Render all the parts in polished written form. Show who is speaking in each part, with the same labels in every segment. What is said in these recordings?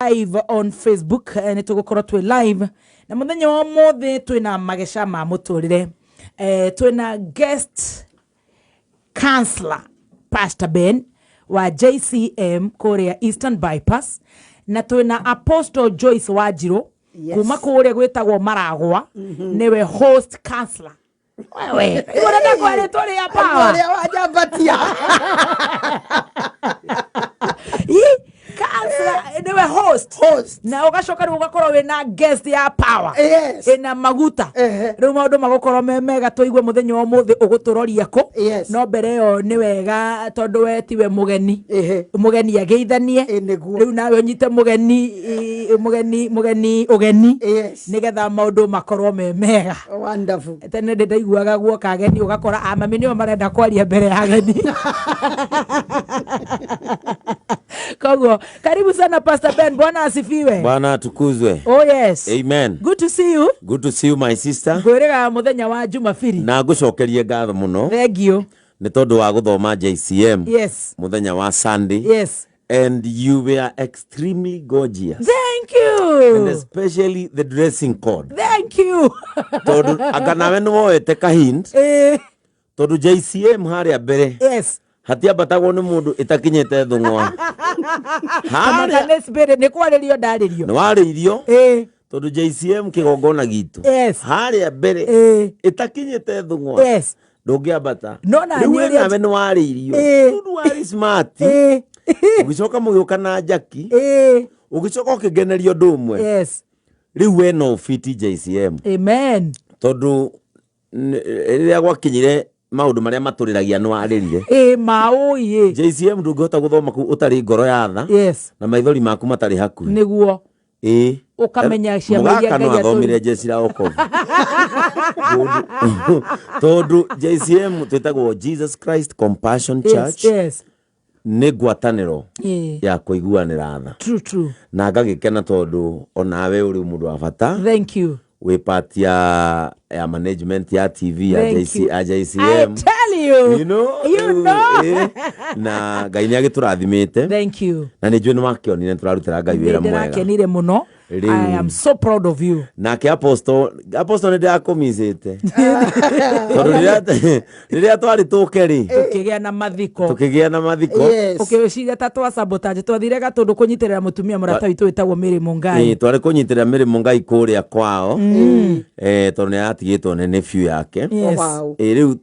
Speaker 1: live on Facebook ni tugukora twi live na muthenya wa mothe twina magesha ma muturire twina guest counselor Pastor Ben wa JCM Korea Eastern Bypass na twina Apostle Joyce Wajiro kuma kuria gwetagwo Maragwa niwe host counselor. Wewe unataka kwale tori ya power wale wajabatia counselor niwe host na ugashoka ugakora we na guest ya power ina maguta rĩu maũndũ magũkorwo mega tũigue mũthenya wa mũthĩ ũgũtũroria ko no mbere yo nĩ wega tondũ we tiwe mũgeni ageithanie rĩu nawe ũnyite mũgeni ũgeni nĩgetha maũndũ makorwo mega.
Speaker 2: Wonderful.
Speaker 1: Tene ndaiguaga guoka ageni ugakora amami nĩo marenda kwaria mbere ya ageni. Kogo karibu sana Pastor Ben, Bwana asifiwe.
Speaker 3: Bwana atukuzwe.
Speaker 1: Oh yes.
Speaker 3: Amen.
Speaker 1: Good to see you.
Speaker 3: Good to see you my sister.
Speaker 1: Ngwirega muthenya wa Jumapili.
Speaker 3: Na ngucokerie ngatho muno.
Speaker 1: Thank you.
Speaker 3: Ni tondu wa guthoma JCM.
Speaker 1: Yes.
Speaker 3: Muthenya wa Sunday.
Speaker 1: Yes.
Speaker 3: And you were extremely gorgeous.
Speaker 1: Thank you.
Speaker 3: And especially the dressing code.
Speaker 1: Thank you.
Speaker 3: Tondu akanawe no wete ka hint. Tondu JCM haria mbere.
Speaker 1: Yes.
Speaker 3: Hatiambatagwo nĩ mũndũ ĩtakinyĩte thũng'wa.
Speaker 1: Harĩa nĩ nĩ kwarĩrio ndarĩrio.
Speaker 3: Nĩ warĩirio. Tondu JCM kĩgongona gitu.
Speaker 1: Yes.
Speaker 3: Harĩa mbere ĩtakinyĩte thũng'wa.
Speaker 1: Yes.
Speaker 3: Ndũngĩambata.
Speaker 1: No na
Speaker 3: rĩu nawe nĩ warĩirio. Tondũ warĩ smart. Ũgĩcoka mũgĩũka na njaki. Ũgĩcoka ũkĩgenerio ũndũ ũmwe.
Speaker 1: Yes.
Speaker 3: Rĩu we no fit JCM.
Speaker 1: Amen.
Speaker 3: Tondu rĩrĩa gwakinyire maundu maria maturiragia no arĩrire
Speaker 1: maũi
Speaker 3: JCM ndungĩhota guthoma ku utari ngoro ya tha na maithori maku matari haku
Speaker 1: niguo ukamenya ciama iria
Speaker 3: Ngai athomire Jesira okovu tondu JCM twetagwo Jesus Christ Compassion Church.
Speaker 1: Yes.
Speaker 3: Nĩ ngwatanĩro ya kũiguanĩra tha.
Speaker 1: True.
Speaker 3: Na ngagĩkena tondu onawe uri mundu wa bata.
Speaker 1: Thank you.
Speaker 3: We part ya management ya TV ya JCM.
Speaker 1: I tell you.
Speaker 3: You know. Na Ngai nĩ agĩtũrathimĩte.
Speaker 1: Thank you.
Speaker 3: Na nĩ njũĩ nĩ wakĩonire tũrarutĩra Ngai wĩra mwega.
Speaker 1: Ndĩrakenire mũno. I am so proud of you.
Speaker 3: Nake Apostle nĩ ndĩrakomicĩte. Tondũ rĩrĩa twarĩ tũke-rĩ
Speaker 1: tukĩgĩa na mathiko. Ũkĩwĩciria ta twa sabotage twathire gatũndũ kũnyitĩrĩra mutumia mũrata witũ wĩtagwo Mary Mungai.
Speaker 3: Twarĩ kũnyitĩrĩra Mary Mungai kũrĩa kwao. Tondũ nĩ atigĩtwo nĩ nephew yake. Rĩu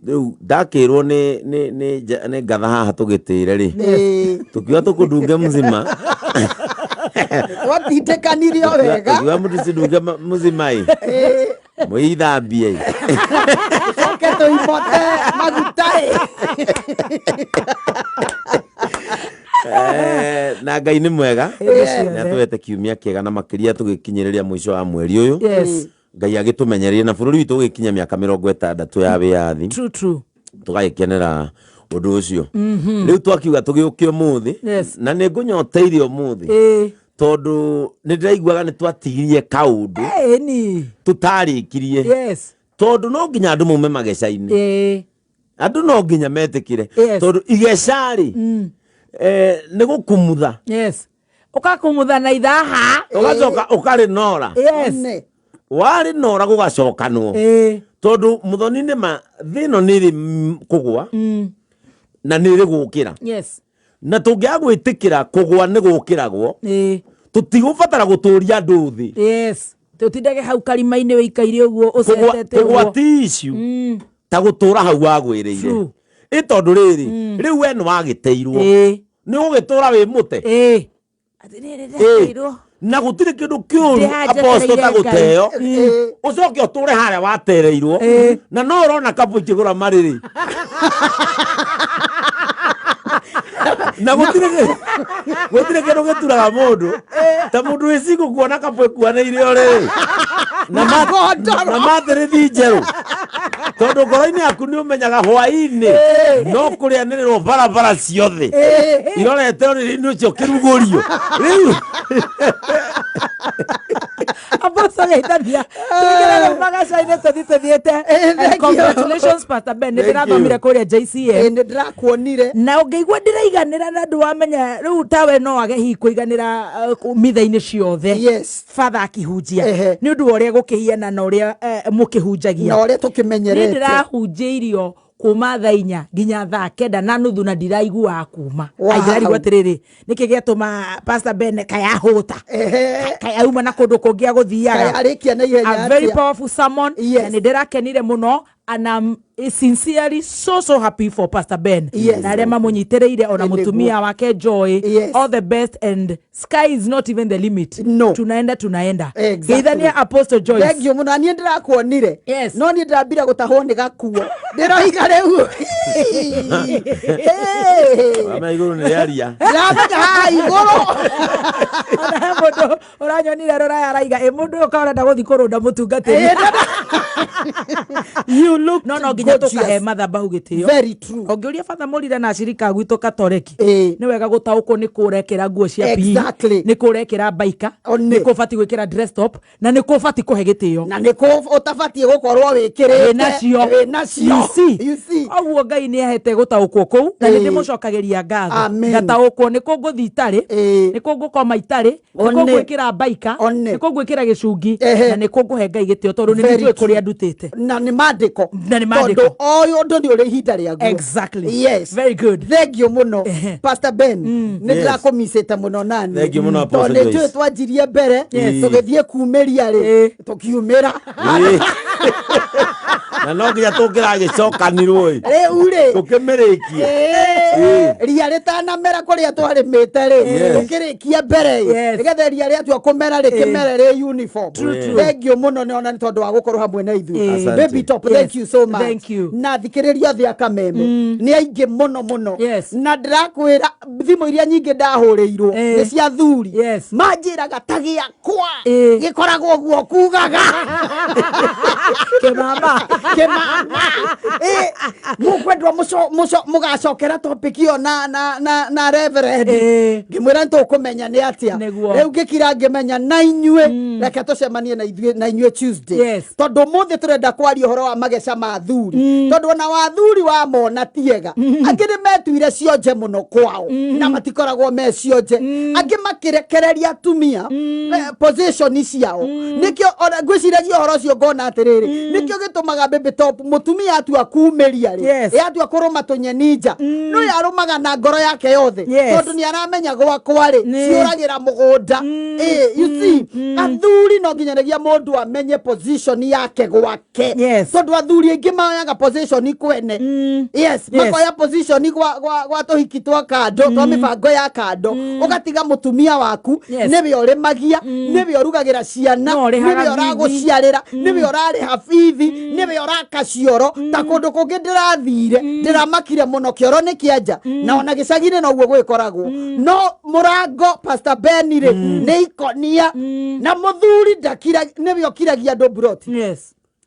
Speaker 3: ndakĩrwo nĩ ngatha haha tũgĩtĩre-rĩ. Tukiuga tũkũndunge mzima.
Speaker 2: Watitekanĩrio wega.
Speaker 3: Tukiuga mũndũ cindunge mzima-ĩ. Mwĩithambie.
Speaker 2: Soketo imote maguta-ĩ.
Speaker 3: Na Ngai nĩ mwega. Nĩ atũhete kiumia kĩega na makĩria tũgĩkinyĩrĩria mũico wa mweri ũyũ.
Speaker 1: Yes.
Speaker 3: Ngai agĩtũmenyereire na bũrũri witũ ũgĩkinya mĩaka 60 ya wĩyathi.
Speaker 1: True.
Speaker 3: Tũgagĩkenera ũndũ ũcio. Rĩu twakiuga tũgĩũkio mũthĩ na nĩ ngũnyoteirio mũthĩ. Tondu nĩ ndĩraiguaga nĩ twatigirie kaũndũ. Tũtarĩkirie.
Speaker 1: Yes.
Speaker 3: Tondu no nginya andũ maume mageca-inĩ. Andũ no nginya metĩkĩre. Tondu igeca-rĩ nĩ gũkumutha.
Speaker 1: Yes. Ũkakumutha na ithaha.
Speaker 3: Ũgacoka ũkarĩnora.
Speaker 1: Yes.
Speaker 3: Warĩ nora gũgacokanwo. Tondu mũthoni-inĩ ma thĩno nĩrĩ kũgwa na nĩrĩ gũkĩra.
Speaker 1: Yes.
Speaker 3: Na tũngĩaga gwĩtĩkĩra kũgwa nĩ gũkĩragwo. Tũtigũbatara gũtũria andũ thĩ.
Speaker 1: Yes. Tũtindage hau karima-inĩ wĩikaire ũguo ũcetete ũguo.
Speaker 3: Kũgwa ti issue. Ta gũtũra hau wagwĩrĩire. Tondũ rĩrĩ rĩu we nĩ wagĩteirwo. Nĩ ũgĩtũra wĩ mũte. Na gũtirĩ kĩndũ kĩũru Apostle ta gũteo. Ũcoke ũtũre harĩa watereirwo. Na no ũrona kabu ikĩgũra marĩrĩ. Na gũtirĩ kĩndũ gĩturaga mũndũ ta mũndũ wĩcigo kuona kabu ĩkuanĩire ũrĩ. Na mathĩrĩthi njerũ. Tondu ngoro-inĩ yaku nĩ ũmenyaga hwaĩ-inĩ no kũrĩanĩrĩrwo barabara ciothe. Irorete ũrĩrĩ-inĩ ũcio kĩrugũrio. Rĩu
Speaker 1: tũgeithania tũigĩrĩre magaca-inĩ tũthiĩte congratulations Pastor Ben ndĩrathomire kũrĩa JCM
Speaker 2: ndĩrakuonire
Speaker 1: na ũngĩigua ndĩraiganĩra na ndwamenya rĩu tawe no age hihi kũiganĩra mitha-inĩ ciothe father akĩhunjia nĩ ũndũ wa ũrĩa gũkĩhiana na ũrĩa mũkĩhunjagia
Speaker 2: na ũrĩa tũkĩmenyerete
Speaker 1: ndĩrahunjĩirio kuma thaa 4 nginya thaa 9 na nuthu na ndiraigua kuma aigĩrarigwo atĩrĩrĩ nĩkĩ gĩatũma Pastor Ben kayahũta kayauma na kũndũ kũngĩ agũthiaga a very powerful sermon na nĩ ndĩrakenire mũno and I'm sincerely so happy for Pastor Ben na arĩa mamũnyitĩrĩire ona mũtumia wake Joy all the best and sky is not even the limit tunaenda geithania Apostle Joyce
Speaker 2: thank you mũno niĩ ndĩrakuonire no niĩ ndĩrambire gũtahwo nĩ gakuo ndĩroiga rĩu
Speaker 3: ama igũrũ nĩ rĩaria
Speaker 2: ndĩramenya haha igũrũ
Speaker 1: ona mũndũ ũranyonire rũraya araiga mũndũ ũkaũrenda gũthiĩ kũrũnda mũtungatĩri you look no nginya tukahe mathabahu gĩtĩo
Speaker 2: very true
Speaker 1: ũngĩũria Father Mũrire na acirika gwitũ Katoleki nĩ wega gũtaũkwo nĩ kũrekĩra nguo cia PE nĩ kũrekĩra baika nĩ kũbati gwĩkĩra dress top na nĩ kũbati kũhe gĩtĩo
Speaker 2: na nĩ ũtabatiĩ gũkorwo wĩkĩrĩte
Speaker 1: nacio ũguo Ngai nĩ ahete gũtaũkwo kũu na nĩ ndĩmũcokagĩria ngatho ngataũkwo nĩ kũngũthiĩ itarĩ nĩ kũngũkoma itarĩ nĩ kũngwĩkĩra baika nĩ kũngwĩkĩra gĩcungi na nĩ kũngũhe Ngai gĩtĩo tondũ nĩ nĩtũĩ kũrĩa ndutĩte
Speaker 2: na nĩ mandĩko
Speaker 1: tondũ
Speaker 2: ũyũ ũndũ nĩ ũrĩ ihinda rĩaguo
Speaker 1: exactly very good
Speaker 2: thank you mũno Pastor Ben nĩ ndĩrakũmicĩte mũno nani
Speaker 3: thank you mũno Apostle
Speaker 2: Joyce tondũ nĩtũĩ twanjirie mbere tũgĩthiĩ kumĩria rĩ tũkiumĩra
Speaker 3: na no nginya tũngĩragĩcokanirwo
Speaker 2: rĩu rĩ
Speaker 3: tũkĩmĩrĩkie
Speaker 2: ria rĩtanamera kũrĩa twarĩmĩte rĩ tũkĩrĩkia mbere nĩgetha ria rĩatua kũmera rĩkĩmere rĩ uniform thank you mũno nĩ ona nĩ tondũ wa gũkorwo hamwe na ithuĩ baby top thank you so much na thikĩrĩria thĩ akameme nĩ aingĩ mũno na ndĩrakwĩra thimũ iria nyingĩ ndahũrĩirwo nĩ cia thuri manjĩraga ta gĩakwa gĩkoragwo guo kugaga
Speaker 1: kĩmama
Speaker 2: mũkwendwo mũgacokera topic ĩyo na reverend ngĩmwĩra nĩtũkũmenya nĩ atĩa rĩu ngĩkira ngĩmenya na inyuĩ reke tũcemanie na inyuĩ Tuesday tondũ mũthĩ tũrenda kwaria ũhoro wa mageca ma thuri tondũ ona wa thuri wa mona tiega angĩ nĩ metuire cionje mũno kwao na matikoragwo me cionje angĩ makĩrekereria atumia position ciao nĩkĩo ngwĩciragia ũhoro ũcio ngona atĩrĩrĩ nĩkĩo gĩtũmaga baby top mũtumia atua kumĩria rĩ atua kũrũma tũnyeni nja no yarũmaga na ngoro yake yothe tondũ nĩ aramenya gwakwa rĩ ciũragĩra mũgũnda you see athuri no nginyanĩria mũndũ amenye position yake gwake tondũ athuri aingĩ maoyaga position kwene makoya position gwa tũhiki twa kando twa mĩbango ya kando ũgatiga mũtumia waku nĩwe ũrĩmagia nĩwe ũrugagĩra ciana nĩwe ũragũciarĩra nĩwe ũrarĩha bithi nĩwe ũraka cioro ta kũndũ kũngĩ ndĩrathire ndĩramakire mũno kĩoro nĩ kĩanja na ona gĩcagi-inĩ noguo gwĩkoragwo no mũrango Pastor Ben rĩ nĩ ikonia na mũthuri nĩwe ũkiragia andũ buroti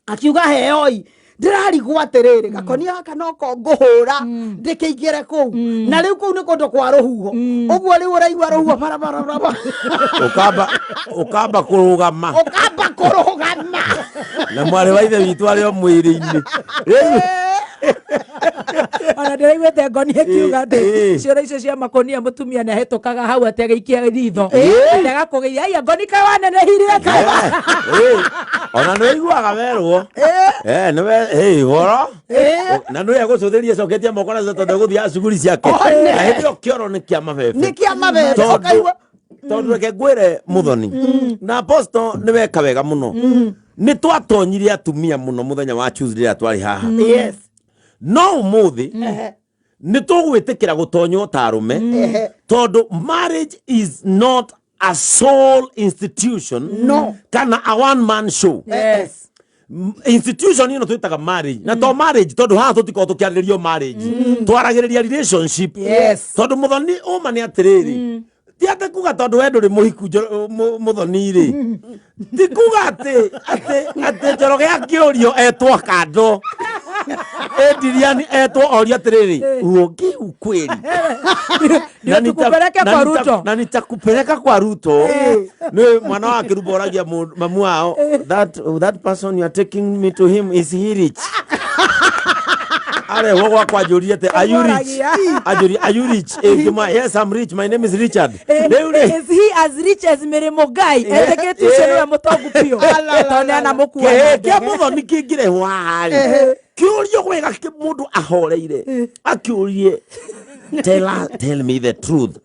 Speaker 2: akiuga heoi ndĩrarigwo atĩrĩrĩ gakonia gaka noko ngũhũra ndĩkĩingĩre kũu na rĩu kũu nĩ kũndũ kwa rũhuho ũguo rĩu ũraigua rũhuho barabara
Speaker 3: ũkamba kũrũgama na mwarĩ wa ithe witũ arĩ o mwĩrĩ-inĩ
Speaker 1: ona ndĩraiguĩte ngoni ĩkiuga atĩ ciũra icio cia makonia mũtumia nĩ ahĩtũkaga hau atĩ agĩikia ritho agakũgeithia aya ngoni kaĩ wanenehire
Speaker 3: ona nĩ ũiguaga werwo nĩwe horo na nĩwe agũcũthĩrie coketie moko na tondũ gũthiaga cuguri ciake ahĩndĩo kĩoro nĩ kĩa mabebe tondũ reke ngwĩre Muthoni na Apostle nĩweka wega mũno nĩ twatonyire atumia mũno mũthenya wa Tuesday rĩrĩa twarĩ haha no ũmũthĩ nĩ tũgwĩtĩkĩra gũtonywo ta arũme tondũ marriage is not a sole institution kana a one man show institution ino twitaga marriage na to marriage tondu haha tutiko tukiarĩrĩrio marriage twaragĩrĩria relationship tondu Muthoni uma nĩ atĩrĩrĩ ti atĩ kuga tondu we ndũrĩ mũhiku Muthoni rĩ ti kuga atĩ njoroge akĩũrio etwo kando Diriani eto oria tiriri uogi ukweli
Speaker 1: ndio tukupeleke kwa Ruto
Speaker 3: na nitakupeleka kwa Ruto ni mwana wake ruboragia mamu wao that person you are taking me to him, is he rich? Are wogwa kwa joriete, are you rich? Are you rich? Yes, I'm rich, my name is Richard.
Speaker 1: Is he as rich as Meremogai? Eteketu shenu ya mutongu pio tone ana mukuwa
Speaker 3: kia mutho nikingire wari kiurio gwega kimundu ahoreire akiurie tell me the truth.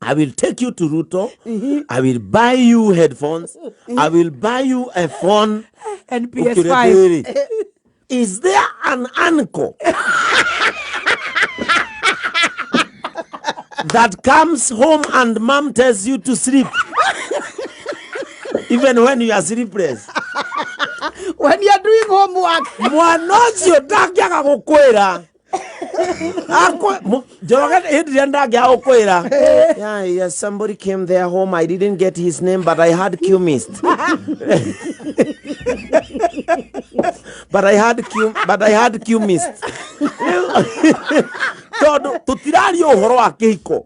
Speaker 3: I will take you to Ruto. I will buy you headphones. I will buy you a phone
Speaker 1: and PS5.
Speaker 3: Is there an uncle that comes home and mom tells you to sleep even when you are sleepless?
Speaker 2: When you are doing homework,
Speaker 3: mwanocio ndakiaga gukwira yeah, somebody came there home. I didn't get his name, but I had Q missed. But I had Q missed. Tutirario horo wa kihiko.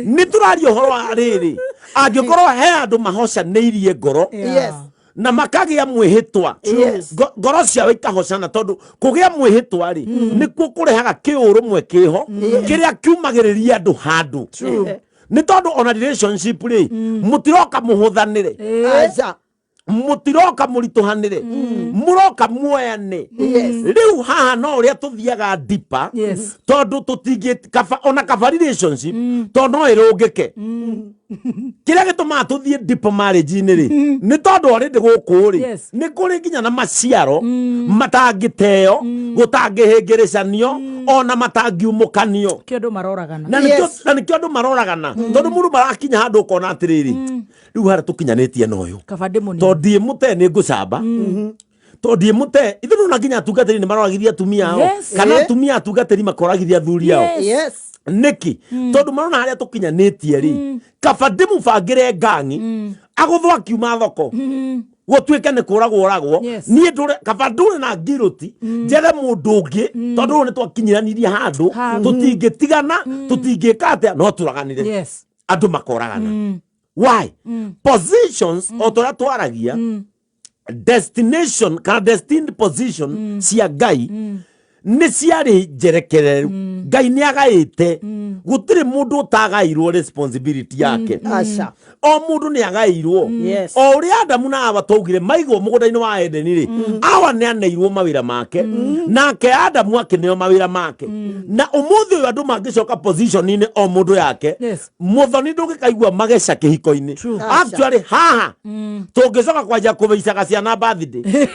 Speaker 3: Ni turario horo wa riri. Angikoro he andu mahosha neirie ngoro.
Speaker 2: yes.
Speaker 3: Na makagia mwihitwa ngoro cia ikahocana tondu kugia mwihitwa ri nikuo kurehaga kiurumwe kiho kiria kiumagiriria andu handu ni tondu ona relationship ri mutiroka muhuthanire
Speaker 2: Acha.
Speaker 3: mutiroka murituhanire muroka muoyane riu haha no uria tuthiaga dipa tondu tutingi ona kaba relationship tondu no irungike kiria gituma tuthie deep marriage ni ri ni tondu already guku ri ni kuri nginya na maciaro matangiteo gutangihingirishanio ona matangiumukanio
Speaker 1: kiondo maroragana
Speaker 3: na ni kiondo maroragana tondu mundu marakinya handu kona atiriri riu hara tukinyanitie noyo
Speaker 1: kabade muni
Speaker 3: tondie mute ni ngucamba tondie mute ithu na nginya tungatiri ni maroragithia tumia ao kana tumia tungatiri makoragithia thuri ao
Speaker 2: Yes.
Speaker 3: niki tondu marona haria tukinyanitie ri kabade mubangire ngangi aguthwa kiuma thoko gutwike ni kuragwo nie ndure kabadure na ngiroti njere mundu ungi tondu ni twakinyiranirie handu tutingitigana tutingikate no turaganire andu makoragana. Why? Positions otora twaragia destination kana destined position cia Ngai ni ciari njerekereru Ngai ni agaite gutire mundu utagairwo responsibility yake
Speaker 2: Acha.
Speaker 3: o mundu ni agairwo
Speaker 2: Yes.
Speaker 3: o uri Adamu na Ava twaugire maigwo mugunda-ini wa Edeni ri Awa ni aneirwo mawira make nake Adamu akineo mawira make na umuthi uyu andu mangicoka position-ini o mundu yake muthoni ndungikaigua mageca kihiko-ini actually haha tungicoka kwanja kubicaga ciana birthday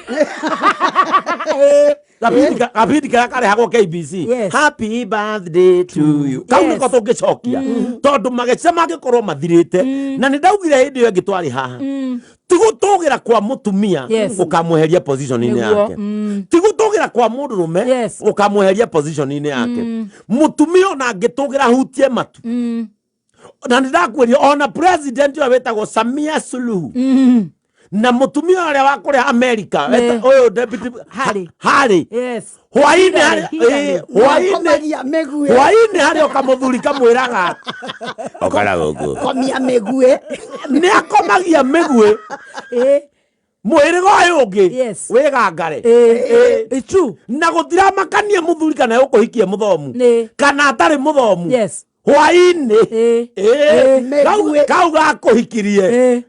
Speaker 3: Kapindi kaya kare hako KBC happy birthday to you kaundu ko tungicokia tondu mageca mangikorwo mathirite na ni ndaugire hindi yo ngitwari haha tigutugira kwa mutumia ukamweheria position-ini yake tigutugira kwa mundurume ukamweheria position-ini yake mutumia na ngitugira hutie matu na ndakweria ona president yo wetagwo Samia Suluhu na mutumia wale wa kule America oyo deputy Hari hwaini hari okamuthuri kamwiraga okaragogo
Speaker 2: komia megue
Speaker 3: ni akomagia megue mwirigo uyu ungi wigangare
Speaker 1: true
Speaker 3: na gutira makania muthuri kana ukuhikia muthomu kana atari muthomu hwaini kau gakuhikirie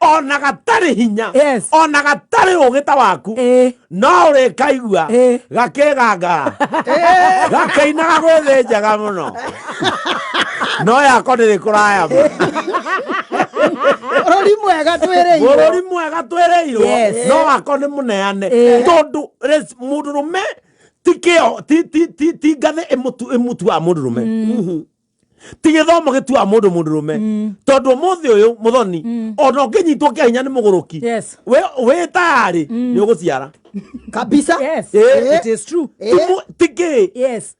Speaker 3: ona gatari hinya ona gatari ugita waku no uri kaigua gakegangara gakainaga gwithinjaga muno no yako ndiri kuraya
Speaker 2: bururi mwega twereirwo
Speaker 3: no wako ni muneane tondu mundurume tikeo ti ngathe imutu wa mundurume ti githomo gitua mundurume tondu muthi uyu muthoni ona nginyitwo kia hinya ni muguruki we tayari ni uguciara
Speaker 2: kabisa.
Speaker 1: It is true.
Speaker 3: Tiki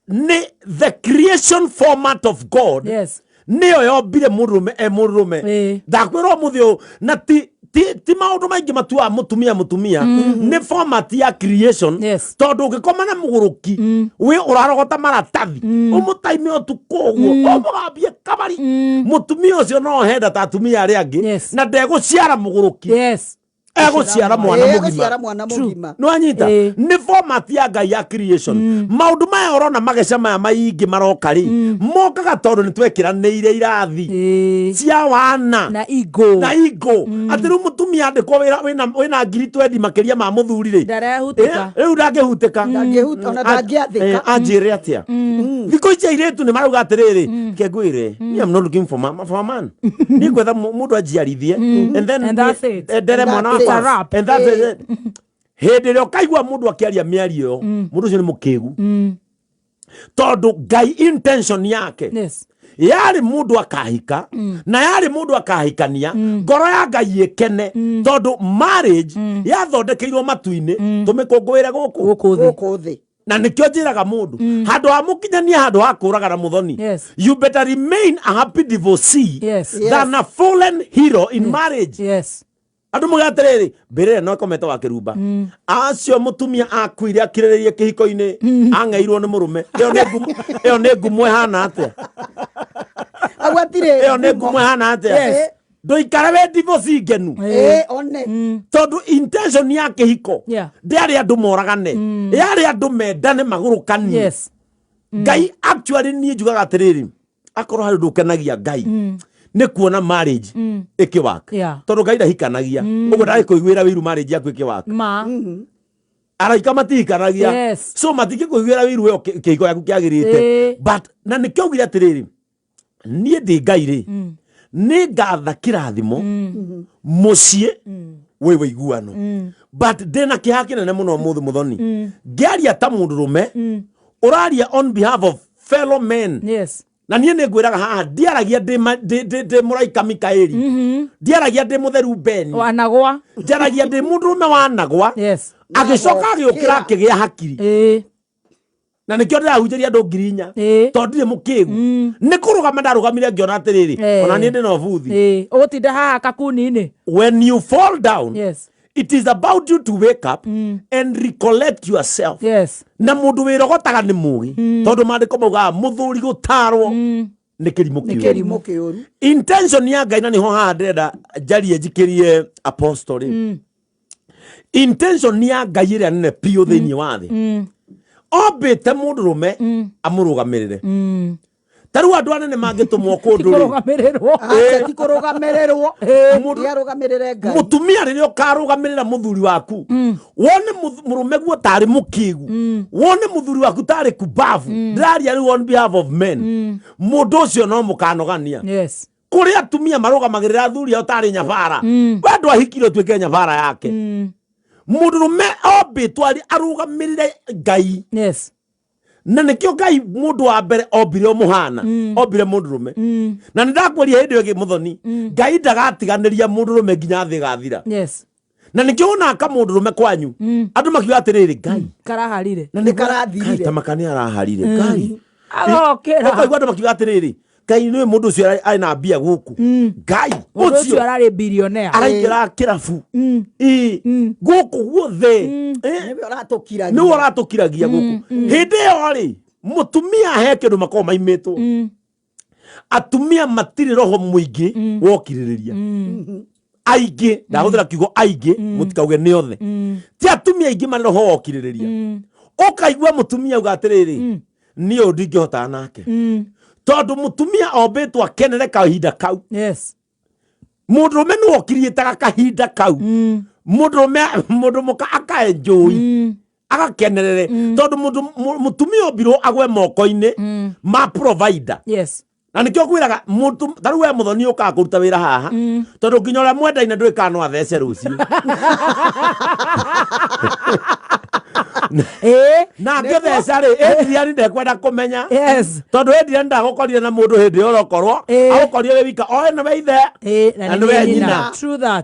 Speaker 3: ni the creation format of God niyo yombire mundurume mundurume ndakwira muthi uyu na ti ti maundu maingi matua mutumia ni format ya creation tondu ngikoma na muguruki we urarogota maratathi umutaime otukoguo omugambie kabari mutumia ucio no henda ta atumia ari angi na ndeguciara muguruki eguciara mwana mugima no anyita ni format ya Ngai ya creation maundu maya urona mageca maya maingi maroka ri mokaga tondu ni twekiranire irathi cia wana
Speaker 1: na igo
Speaker 3: atiru mutumia ndiko wina ngiri 20 makiria ma muthuri ri riu ndangihuteka
Speaker 2: ona ndangiathika
Speaker 3: anjire atia thiko ici iretu ni maruga atiriri kengwire I am not looking for man ni gwetha mundu ajiarithie and then dere mwana and that's it. Hindi rio kaigwa mundu akiaria miario mundu ucio ni mukigu tondu Ngai intention yake yari mundu akahika na yari mundu akahikania ngoro ya Ngai ikene tondu marriage yathondekeirwo matu-ini tumikungwire guku thi na nikio njiraga mundu handu ha mukinyania handu ha kuraga na muthoni you better remain a happy divorcee than a fallen hero in marriage andu mugatiriri mbirire no kometa wa kirumba acio mutumia akuire akiririe kihiko-ini angeirwo ni murume iyo ni ngumwe hana atia
Speaker 2: agwatire
Speaker 3: iyo ni ngumwe hana atia nduikare we divorce ngenu
Speaker 2: one
Speaker 3: tondu intention ya kihiko ndiari andu moragane yari andu mendane magurukanie Ngai actually ni njugaga atiriri akorwo hari ndukenagia Ngai ni kuona marriage ikiwaka tondu Ngai ndahikanagia uguo ndari kuiguira wiru marriage yaku ikiwaka araika matihikanagia so matike kuiguira wiru yo kihiko yaku kiagirite but na nikio gira atiriri nie ndi Ngai ri ni ngatha kirathimo mucie we wiguano but dena kihakina na muno muthu muthoni ngiaria ta mundu rume uraria on behalf of fellow men na nie ne ngwiraga haha ndiaragia ndi muraika Mikaeli ndiaragia ndi mutheru Beni
Speaker 1: wanagwa
Speaker 3: ndiaragia ndi mundu rume wanagwa agicoka agiukira akigia hakiri na nikio ndirahujeria andu 4,000 tondu ndire mukigu ni kurugama ndarugamire ngiona atiriri ona nie ndi no buthi
Speaker 1: ugutinda haha kakuni-ini
Speaker 3: when you fall down it is about you to wake up and recollect yourself na mundu wirogotaga ni mugi tondu mandiko mauga muthuri gutarwo ni kirimo kiuru intention ya Ngai na niho haha ndenda njarie njikirie apostle intention ya Ngai ria nene pio thiini wa thi obete mundu rume amurugamirire taru andu anene mangitumwo kundu
Speaker 2: ti kurugamirerwo mundu arugamirire Ngai
Speaker 3: mutumia riria ukarugamirira muthuri waku wone murume guo tari mukigu wone muthuri waku tari kubavu ndiraria riu on behalf of men mundu ucio no mukanogania kuri atumia marugamagirira athuri ao tari nyabara wendu ahikire tuike nyabara yake mundu rume obitwo arugamirire Ngai na nikio Ngai mundu wa mbere obire omuhana obire mundu rume na ndakweria hindi igi muthoni Ngai ndagatiganiria mundu rume nginya thi gathira na nikio ona ka mundu rume kwanyu andu makiuga atiriri Ngai
Speaker 1: karaharire
Speaker 3: na ni karathirire tamakani araharire Ngai
Speaker 1: agokera
Speaker 3: kwa andu makiuga atiriri Ngai ni mundu ucio ari na mbia guku Ngai
Speaker 1: ucio arari billionaire
Speaker 3: araikira kirabu guku guothe ni uratukiragia guku hindi yo ri mutumia he kindu makoma maimitwo atumia matiri roho muingi wokiririria aige ndahuthira kiugo aige mutikauge ni othe ti atumia aige mani roho wokiririria ukaigwa mutumia ugatiriri ni ndingihota nake tondu mutumia obetwo akenere kahinda kau mundu rume ni wokirietaga kahinda kau mundu muka akaenjoy agakenerere tondu mutumia obirwo agwe moko-ini ma provider na nikio kwiraga mundu taru we muthoni uka kuruta wira haha tondu nginya uria mwendaine ndui kano athece rucio na ngetheca ri endiria ni ndekwenda kumenya tondu endiria ndagukorire na mundu hindi urokorwo agukorire we wika oe na weithe na ni we nyina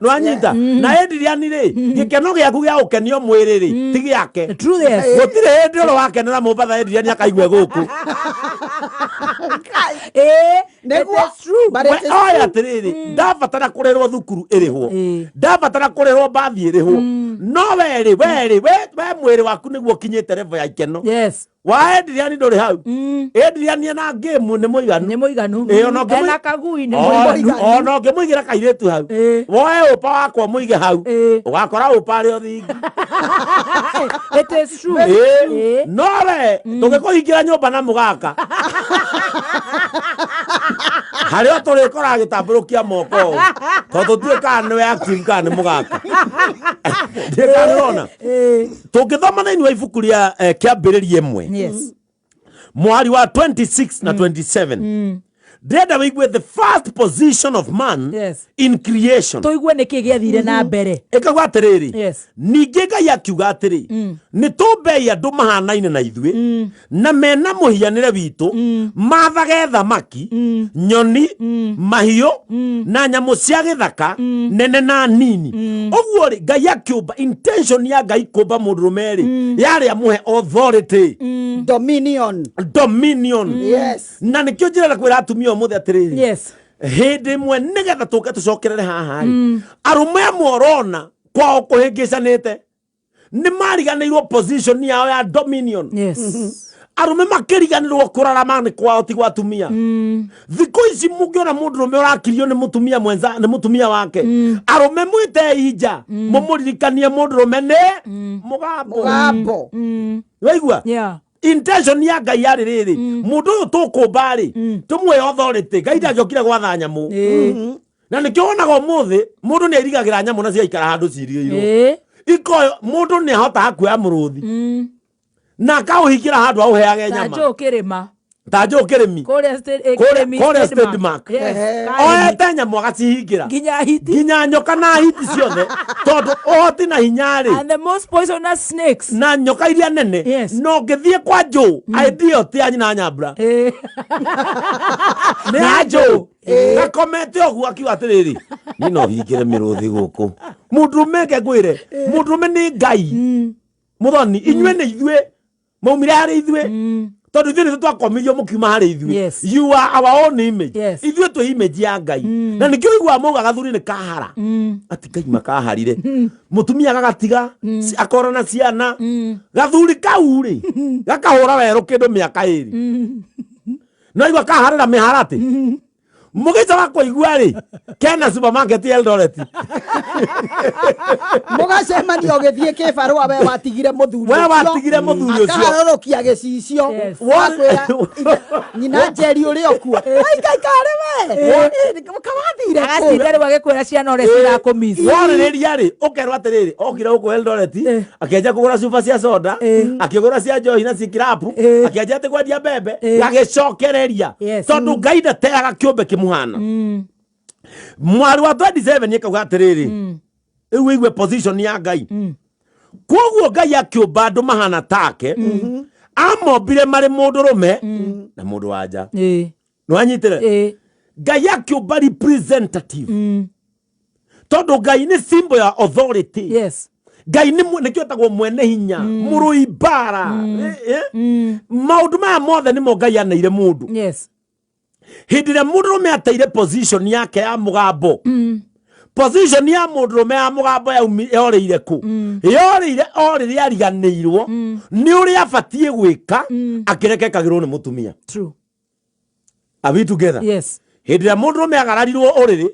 Speaker 3: no anyita na endiria ni ri gikeno giaku gia ukenio mwiri ri ti giake gutire hindi uro wakenera mumbatha endiria ni akaigwe guku
Speaker 1: It's true.
Speaker 2: But it is
Speaker 3: oya tiriri ndabatara kurerwo thukuru irihwo ndabatara kurerwo bathi irihwo no we mwiri waku niguo kinyite level ya ikeno
Speaker 1: Yes.
Speaker 3: waendiria ni nduri hau endiria na game ni muiganu
Speaker 1: Ena kagui ni muiganu.
Speaker 3: ona ngimuigira kairetu hau woe upa wakwa muige hau ugakora upa ri othingi.
Speaker 1: It is true.
Speaker 3: No we tugikuhingira nyumba na mugaka haria turikora gitamburukia moko tondu tuika ni we acting kana mugaka ndikanirona tungithoma na inwa ibuku ria kiambiririe imwe
Speaker 1: Yes.
Speaker 3: mwari wa 26 na 27 ndenda wigue the first position of man in creation
Speaker 1: Toigue niki giathire na mbere.
Speaker 3: Ikaguo atiriri
Speaker 1: Yes.
Speaker 3: ningi Ngai akiuga atiri ni tumbei andu mahanaine na ithuĩ na mena muhianire witu mathage thamaki nyoni mahiũ na nyamu cia gĩthaka nene na nini ũguo ri Ngai akiumba intention ya Ngai kumba mũndũrũme ri yarĩ amuhe authority dominion
Speaker 2: Yes.
Speaker 3: na nikio njĩra kwĩra atumia mũthĩ atiriri
Speaker 1: Yes.
Speaker 3: hindi imwe nigetha tuke tucokerere haha arume amorona kwao kuhingicanite ni mariganirwo position yao ya dominion.
Speaker 1: Yes.
Speaker 3: Arume makiriganirwo kurarama ni kwao ti gwa atumia. Thikũ ici mungiona mũndũrũme ũrakirio ni mutumia mwenza ni mutumia wake arume mwite ija mumuririkanie mũndũrũme ni mugambo waigua.
Speaker 1: Yeah.
Speaker 3: Intention ya Ngai yarĩ rĩrĩ mundu uyu tukumba ri tumwe authority Ngai ndangĩokire gwatha nyamu na nikio wonaga umuthi mundu ni airigagira nyamu na ciaikara handu cirigĩirwo ikoyo mundu ni ahota kuoya mũrũthi na akauhikira handu auheage nyama tajo kirimi kore state mark oete nyamu agacihingira nginya nyoka na hiti ciothe tondu ohoti na hinyari
Speaker 1: and the most poisonous snakes
Speaker 3: na nyoka iria nene no ngithie kwa jo idea ti anyi na nyambura ni ajo na komete ogu akiwa atiriri ni no hingire miruthi guku mundurume ngegwire mundurume ni Ngai muthoni inywe ni ithue maumire hari ithue tondu ithuĩ nĩ twakomirio mũkiuma harĩ ithuĩ. You are our own image. Ithuĩ twĩ image ya Ngai na nĩkĩo ũiguaga mauga gathuri nĩ kahara ati Ngai makaharire mũtumia gagatiga akora na ciana gathuri kau rĩ gakahũra werũ kĩndũ mĩaka ĩrĩ no igua kaharĩra mĩhara atĩ mugica wa kuigua ri kena supermarket Eldoret
Speaker 2: mugacemania ugithie kibarua we watigire muthuri
Speaker 3: ucio
Speaker 2: akarorokia gicicio wakwira nyina njeri uri okua ai kai kare we mukawathire
Speaker 1: agathire wagikwira ciana ore cirakumisi
Speaker 3: waririria ri ukerwa atiriri okire uko Eldoret akienja kugura cuba cia soda akigura cia njohi na cikirapu akienja ati kwendia mbembe gagicokereria tondu Ngai ndateaga kiumbe kimuhana mwari wa 27 yekauga atiriri iwe igwe position ya Ngai koguo Ngai akiumba andu mahana take amombire mari mundurume na mundu wanja no anyitire Ngai akiumba representative tondu Ngai ni symbol ya authority. Ngai ni kiotagwo mwene hinya murui bara maundu maya mothe nimo Ngai anaire mundu hindi ĩrĩa mũndũrũme ateire position yake ya mugambo position ya mũndũrũme ya mugambo yorĩire ku yorĩire o rĩrĩa ariganĩirwo nĩ ũrĩa abatie gwĩka akĩrekekagĩrwo nĩ mũtumia. Are we together? Hindi ĩrĩa mũndũrũme agararirwo ũrĩrĩ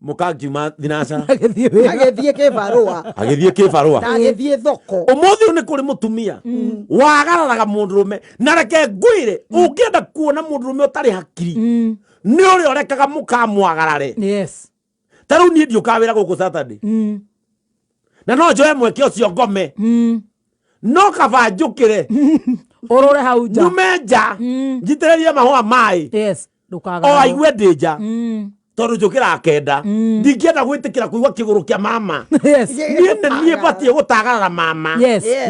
Speaker 3: mũkangiuma thinacara
Speaker 2: agĩthiĩ kĩbarũa agĩthiĩ thoko
Speaker 3: ũmũthĩ nĩ kũrĩ mũtumia wagararaga mũndũrũme na reke ngwĩre ũngĩenda kuona mũndũrũme ũtarĩ hakiri nĩ ũrĩa ũrekaga mũkamwagarare. Ta rĩu niĩ ndiũkaga wĩra gũkũ Saturday na no njoe mweke ũcio ngome no kaba njũkĩre
Speaker 1: ũrũre hau nja
Speaker 3: nyume nja njitĩrĩrie mahũa maĩ o aigue ndĩ nja tondu njũkĩra kenda ndingĩenda gwĩtĩkĩra kũigua kĩgũrũ kĩa mama niĩ batie gũtagarara mama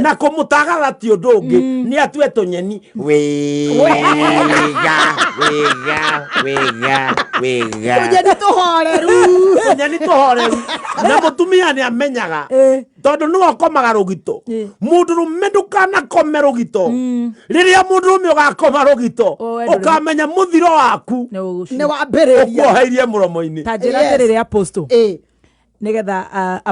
Speaker 3: na kũmũtagarara ti ũndũ ũngĩ nĩ atue tũnyeni wĩga
Speaker 2: tũnyeni tũhoreru
Speaker 3: menya ni tohoreru na mutumia ni amenyaga tondu no akomaga rugito mundurume ndukana kome rugito riria mundurume ugakoma rugito ukamenya muthiro waku
Speaker 2: ni wa mbere
Speaker 3: okuhairie muromo-ini
Speaker 1: tajira terere apostle nigetha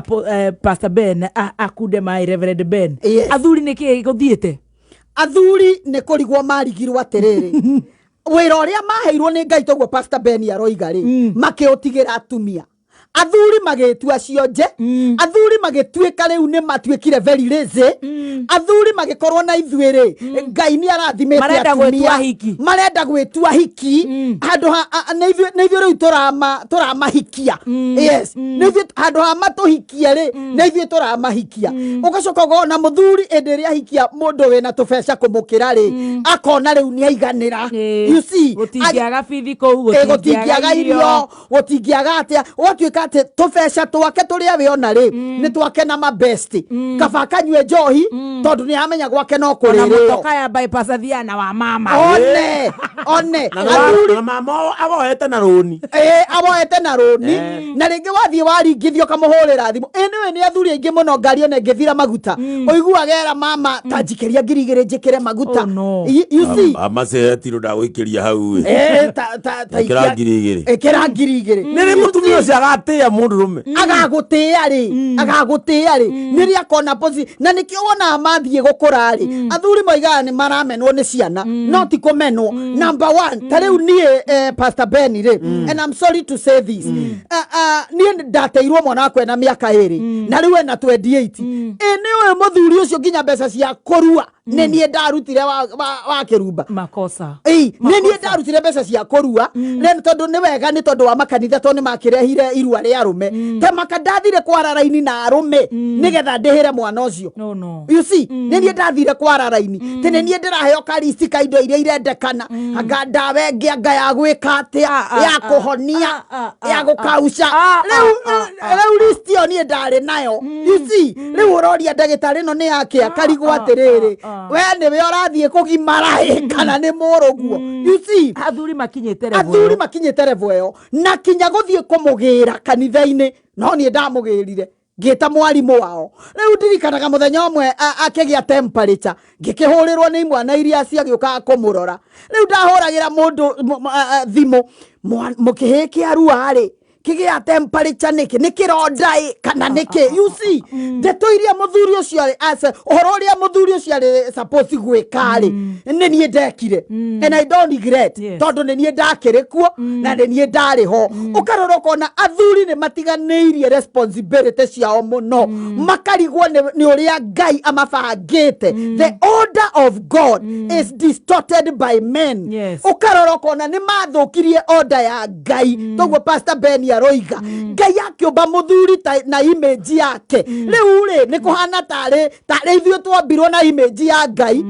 Speaker 1: Pastor Ben akude my Reverend Ben athuri niki guthiete
Speaker 2: athuri ni kurigwo marigirwo atiriri wira uria maheirwo ni Ngai toguo Pastor Ben aroiga ri makiutigira atumia athuri magitua cionje athuri magituika riu ni matuikire very lazy athuri magikorwo na ithuiri Ngai ni arathimete atumia marenda gwitua hiki handu na ithuĩ riu turamahikia yes na ithuĩ handu ha matuhikia ri na ithuĩ turamahikia ugacoka gona muthuri enderia hikia mundu wina tubeca kumukira ri akona riu ni aiganira you see
Speaker 1: gutingiaga bithi kou
Speaker 2: gutingiaga irio gutingiaga atia watuika ati tubeca twake turia we ona ri ni twake na mabesti kaba kanywe njohi tondu ni amenya gwake no kurire
Speaker 1: mutoka ya bypass Thiana wa mama
Speaker 2: one
Speaker 3: na mama aboete na roni
Speaker 2: aboete na roni na ringi wathie waringithio kamuhurira thimu niwe ni athuri aingi muno ngari ona ngithira maguta oiguagera mama tanjikeria ngirigire njikire maguta you see
Speaker 3: amacehetiro ndagwikiria hau
Speaker 2: ekira ngirigire
Speaker 3: niri mutumia ucio agatia mundurume
Speaker 2: agagutia ri niri akona pozi na nikio wona amathie gukura ri athuri moigaga ni maramenwo ni ciana no ti kumenwo number 1 tariu ni Pastor Ben ri and I'm sorry to say this ni ndateirwo mwana wakwe na miaka 2 na riu ena 28 niwe muthuri ucio nginya mbeca cia kurua nenie ndarutire wa kirumba
Speaker 1: makosa
Speaker 2: nenie ndarutire mbeca cia kurua ren tondu ni wega ni tondu wa makanitha tondu makirehire irua ria arume te makandathire kwararaini na arume nigetha ndihire mwana ucio you see nenie ndathire kwararaini tene nie ndiraheo karisti ka indo iria irendekana anga ndawe ngianga ya gwika atia ya kuhonia ya gukauca riu listi yo nie ndari nayo you see riu uroria ndagitari no ni yake akarigwo atiriri we niwe urathie kugimara kana ni muruguo you see
Speaker 1: athuri makinyete
Speaker 2: revo yo na kinya guthie kumugira kanitha-ini no ni ndamugirire ngita mwarimu wao riu ndirikanaga muthenya umwe akigia temperature ngikihurirwo ni mwana iria ciagioka kumurora riu ndahuragira mundu thimu mukihiki arua ri kigia temperature nikironda kana niki you see ndeto iria muthuri ucio ase uhoro uria muthuri ucio ari suppose gwika ri ni nie ndekire and I don't regret tondu ni nie ndakire kuo na ni nie ndari ho ukarora kona athuri ni matiganeirie responsibility ciao muno makarigwo ni uria Ngai amabangite the order of God is distorted by men ukarora kona ni mathukirie order ya Ngai toguo Pastor Ben aroiga Ngai akiumba muthuri na image yake riu ri ni kuhana tare ithuĩ twambirwo na image ya Ngai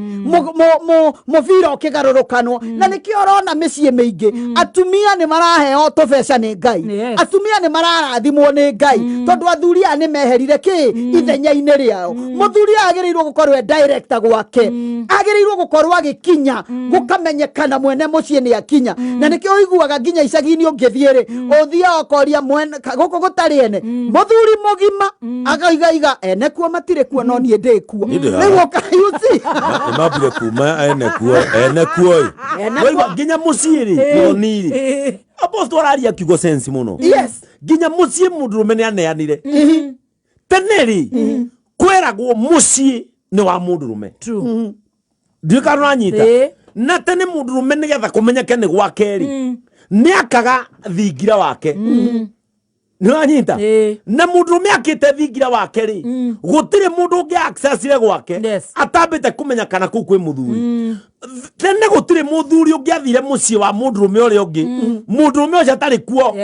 Speaker 2: muvira ukigarurukanwo na nikio rona mĩciĩ mĩingĩ atumia ni maraheo tubeca ni Ngai atumia ni mararathimwo ni Ngai tondu athuri a ni meherire ki ithenya-ini riao muthuri agĩrĩirwo gukorwo director gwake agĩrĩirwo gukorwo agikinya gukamenyekana mwene muciĩ ni akinya na nikio uiguaga nginya icagi-ini ũngĩthiĩ ri uthia okoria mwene guku gutari ene muthuri mugima agaiga ene kuo matire kuo no nie ndi kuo riu ukayuci
Speaker 3: mabure kuma ene kuo wewe nginya muciĩ ri moniri apostle araria kiugo sense muno
Speaker 2: yes
Speaker 3: nginya muciĩ mundurume ni aneanire teneri kweragwo muciĩ ni wa mundurume
Speaker 1: true
Speaker 3: ndikano anyita na tene mundurume nigetha kumenyeke ni gwake ri ni akaga thingira wake ni wanyita na mundurume akite thingira wake ri gutire mundu ungi access re gwake atambite kumenya kana ku kwi muthuri tene gutire muthuri ungi athire muciĩ wa mundurume uri ungi mundurume ucio atari kuo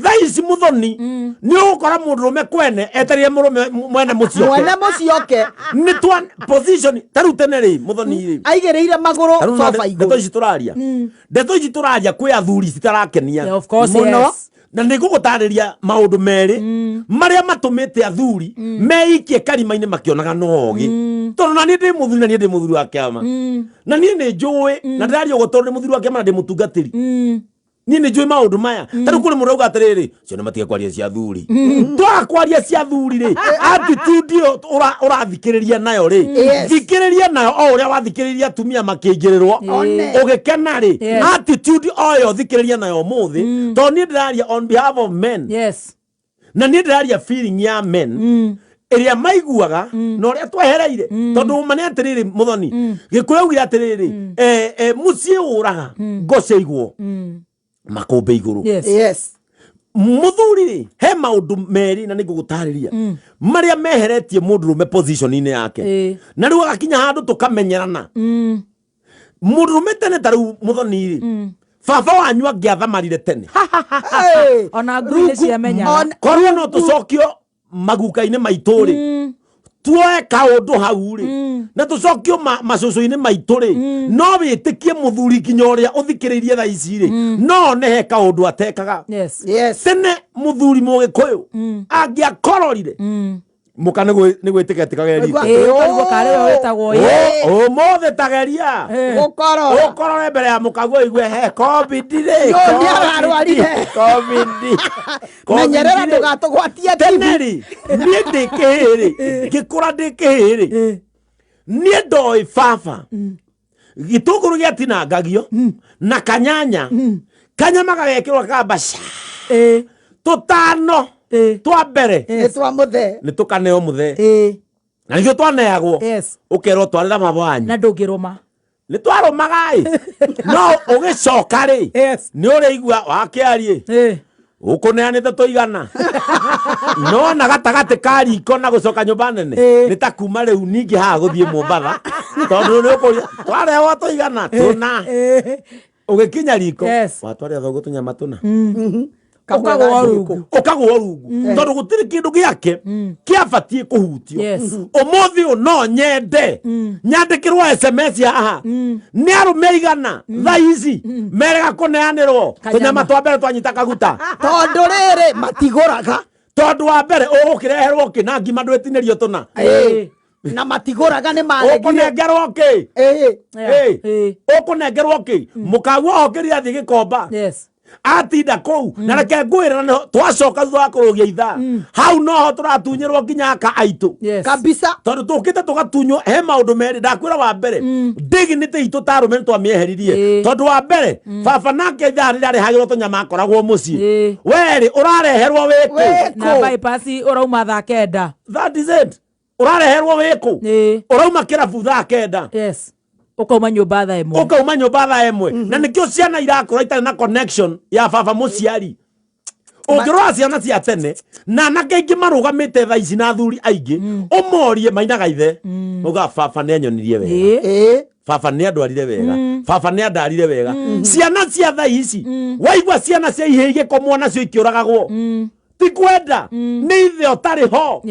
Speaker 3: thaici muthoni ni ugukora mundurume kwene eterie murume mwene mucioke ni twa position taru tene ri muthoni ri
Speaker 2: aigereire maguru sofa iguru
Speaker 3: ndeto ici turaria kwi athuri citarakenia
Speaker 1: of course yes
Speaker 3: na nigugutarĩria maundu meri maria matumite athuri meikie karima-ini makionaga nogi tondu na ni ndi muthuri na ni ndi muthuri wa kiama na ni njui na ndiraria ugo tondu muthuri wa kiama na ndi mutungatiri ni njui maundu maya tari kuri mundu ugatiriri cio ni matige kwaria cia thuri twa kwaria cia thuri ri attitude urathikiriria nayo ri thikiriria nayo o uria wathikiriria atumia makingirerwo ugikena ri attitude oyo thikiriria nayo muthi to ni ndiraria on behalf of men na ni ndiraria feeling ya men iria maiguaga no ria twehereire tondu mane atiriri muthoni gikuyu gira atiriri mucie uraga ngoceigwo makombe iguru muthuri he maundu meri na nigugutariria maria meheretie mundurume position-ini yake na riu agakinya handu tukamenyerana mundurume tene taru muthoni baba wanyu angiathamarire tene
Speaker 1: ona ngui ciamenya
Speaker 3: korwo no tucokio maguka-ini maituri tuoe kaundu hau ri na tucokio macucu-ini maitu ri no witikie muthuri kinya uria uthikiririe tha ici ri no nehe kaundu atekaga tene muthuri mugikuyu angiakororire muka ni gwitiketikageri mothe tageria ukorore mbere ya mukaguo igue he covid ri
Speaker 2: menyerera ndugatugwatie
Speaker 3: teneri nie ndikihiri ngikura ndikihiri nie ndoi baba gitunguru giatinangagio na kanyanya kanyama gagekirwo kabasha tutano twa mbere
Speaker 2: twa muthe
Speaker 3: ni tukaneo muthe na nigio twaneagwo ukerwo twarira baba wanyu
Speaker 1: na ndungiruma
Speaker 3: ni twarumagai no ugicoka ri ni uriigua wakiarie ukuneanite tuigana no na gatagati ka riko na gucoka nyumba nene ni ta kuma riu ningi haha guthie Mombatha tondu ni ukuria twarewa tuigana tuna ugikinya riko watwaria thogo tunyama tuna
Speaker 1: ukagwo rungu
Speaker 3: tondu gutiri kindu giake kiabatie kuhutio umuthi no nyende nyandikirwo SMS haha ni arume igana tha ici merega kuneanirwo tunyama twa mbere twanyita kaguta
Speaker 2: tondu riri matiguraga
Speaker 3: tondu wa mbere ugukireherwo ki na ngima ndwetinirio tuna
Speaker 2: na matiguraga ni maregire
Speaker 3: ukunengerwo ki ukunengerwo ki mukaguo okiria athie gikomba atinda kou na reke ngwira twacoka thutha wa kurugia ithaa hau noho turatunyirwo nginya aka aitu
Speaker 2: kabisa
Speaker 3: tondu tukite tugatunywo he maundu meri ndakwira wa mbere dignity itu tarume twamieheririe tondu wa mbere baba nake thari rari hagirwo tunyama akoragwo mucii weri urareherwo wiku
Speaker 1: na bypass urauma thaa kenda
Speaker 3: that is it urareherwo wiku urauma kirabu thaa kenda
Speaker 1: ukauma nyumba thaa emwe
Speaker 3: na nikio ciana irakura itari na connection ya baba muciari ungirora ciana cia tene na nakaingi marugamite tha ici na thuri aingi umorie mainaga ithe uga baba ni anyonirie wega baba ni andwarire wega baba ni andarire wega ciana cia tha ici waigua ciana cia ihege komwo nacio ikiuragagwo ti kwenda ni ithe otari ho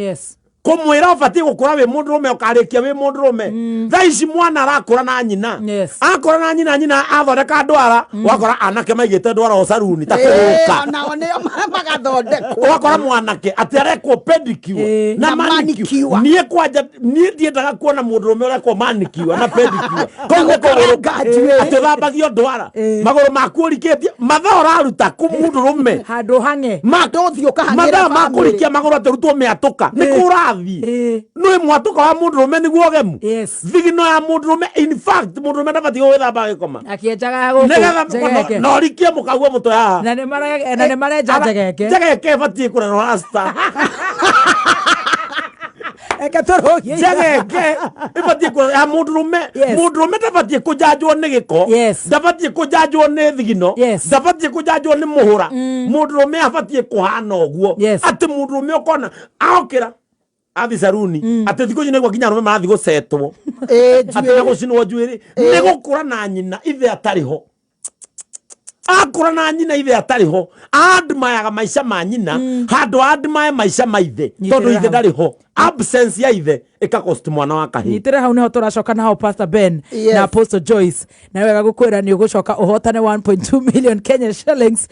Speaker 3: kumwira ubatie gukura wi mundurume ukarikia wi mundurume tha ici mwana arakura na nyina akura na nyina athondeka ndwara wakora anake maigite ndwara o saruni ta kuruka
Speaker 2: nao nio magathondekwo
Speaker 3: wakora mwanake ati arekwo pedicure na manicure nie kwanja nie ndiendaga kuona mundurume urekwo manicure na pedicure koguo kuruka ati thambagio ndwara maguru maku urikitie mathaa uraruta ku mundurume
Speaker 1: handu hange
Speaker 2: matothio kahangira
Speaker 3: mathaa makurikia maguru atirutwo miatuka nikura no mwatuka wa mundurume niguo ogemu thigino ya mundurume in fact mundurume ndabati gwithamba gikoma
Speaker 1: akienjaga guku
Speaker 3: no rikie mukaguo mutwe haha
Speaker 1: na ne marenja
Speaker 3: njegeke batie kurerwo rasta
Speaker 1: ekatorogie
Speaker 3: njegeke ibatie kurerwo mundurume ndabatie kujanjwo ni giko ndabatie kujanjwo ni thigino ndabatie kujanjwo ni muhura mundurume abatie kuhana oguo ati mundurume ukona aokira athi saruni ati thiko nyine gwa kinya rume marathi gucetwo ati na gucinwo njuiri ni gukura na nyina ithe atariho akura na nyina ithe atariho admayaga maisha ma nyina handu admaya maisha ma ithe tondu ithe ndariho absence ya ithe ikakost mwana wa kahi
Speaker 1: nitire hau niho turacoka naho Pastor Ben na Apostle Joyce na wega gukwira ni ugucoka uhotane 1.2 million Kenya shillings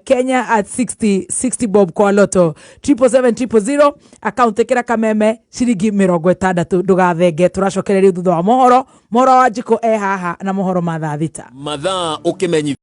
Speaker 1: Kenya at 60 bob kwa loto 77700 account ekira kameme ciringi 60 ndugathenge turacokereria thutha wa mohoro wa njiko haha na mohoro ma thaa thita
Speaker 4: mathaa ukimenyi